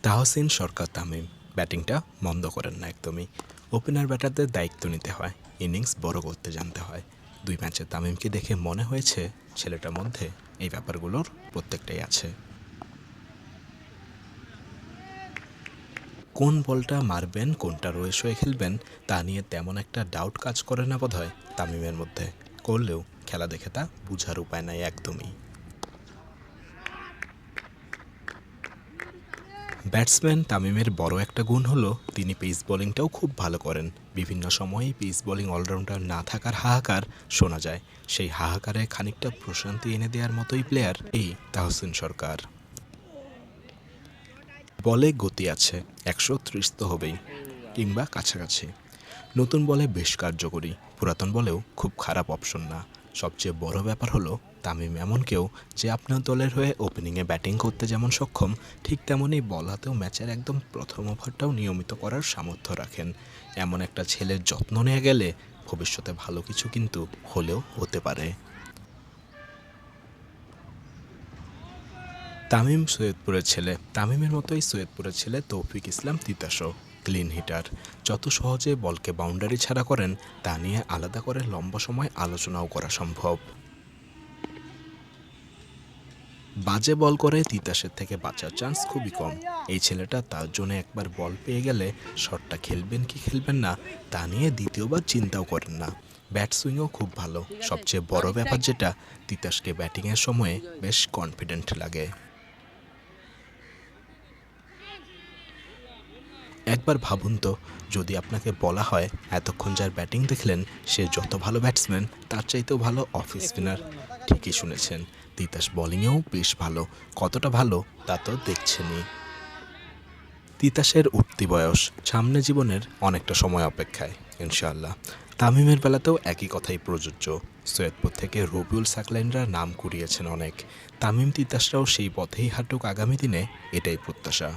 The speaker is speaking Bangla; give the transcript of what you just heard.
তাহসিন সরকার তামিম ব্যাটিংটা মন্দ করেন না একদমই। ওপেনার ব্যাটারদের দায়িত্ব নিতে হয়, ইনিংস বড় করতে জানতে হয়। 2 ম্যাচে তামিমকে দেখে মনে হয়েছে ছেলেটার মধ্যে এই ব্যাপারগুলোর প্রত্যেকটাই আছে। কোন বলটা মারবেন, কোনটা রয়ে শয়ে খেলবেন তা নিয়ে তেমন একটা ডাউট কাজ করে না বোধহয় তামিমের মধ্যে। করলেও খেলা দেখে তা বুঝার উপায় নাই একদমই। ব্যাটসম্যান তামিমের বড় একটা গুণ হলো তিনি পেস বোলিংটাও খুব ভালো করেন। বিভিন্ন সময়েই পেস বোলিং অলরাউন্ডার না থাকার হাহাকার শোনা যায়। সেই হাহাকারে খানিকটা প্রশান্তি এনে দেওয়ার মতোই প্লেয়ার এই তাহসিন সরকার। বলে গতি আছে, 130 তো হবেই, কিংবা কাছাকাছি। নতুন বলে বেশ কার্যকরী, পুরাতন বলেও খুব খারাপ অপশন না। সবচেয়ে বড় ব্যাপার হলো তামিম এমন কেউ যে আপনার দলের হয়ে ওপেনিংয়ে ব্যাটিং করতে যেমন সক্ষম, ঠিক তেমনই বল হাতেও ম্যাচের একদম প্রথম ওভারটাও নিয়মিত করার সামর্থ্য রাখেন। এমন একটা ছেলের যত্ন নেওয়া গেলে ভবিষ্যতে ভালো কিছু কিন্তু হলেও হতে পারে। তামিম সৈয়দপুরের ছেলে, তামিমের মতোই সৈয়দপুরের ছেলে তৌফিক ইসলাম তিতাসও ক্লিন হিটার। যত সহজে বলকে বাউন্ডারি ছাড়া করেন তা নিয়ে আলাদা করে লম্বা সময় আলোচনাও করা সম্ভব। বাজে বল করে তিতাসের থেকে বাঁচার চান্স খুবই কম। এই ছেলেটা তার জন্য একবার বল পেয়ে গেলে শটটা খেলবেন কি খেলবেন না তা নিয়ে দ্বিতীয়বার চিন্তাও করেন না। ব্যাট সুইংও খুব ভালো। সবচেয়ে বড় ব্যাপার যেটা, তিতাসকে ব্যাটিংয়ের সময়ে বেশ কনফিডেন্ট লাগে। একবার ভাবুন তো, যদি আপনাকে বলা হয় এতক্ষণ যার ব্যাটিং দেখলেন সে যত ভালো ব্যাটসম্যান তার চাইতেও ভালো অফ স্পিনার। ঠিকই শুনেছেন, তিতাস বোলিংয়েও বেশ ভালো। কতটা ভালো তা তো দেখছেনই। তিতাসের উঠতি বয়স, সামনে জীবনের অনেকটা সময় অপেক্ষায় ইনশাআল্লাহ। তামিমের বেলাতেও একই কথাই প্রযোজ্য। সৈয়দপুর থেকে রবিউল সাকলাইনরা নাম কুড়িয়েছেন অনেক। তামিম তিতাসরাও সেই পথেই হাঁটুক আগামী দিনে, এটাই প্রত্যাশা।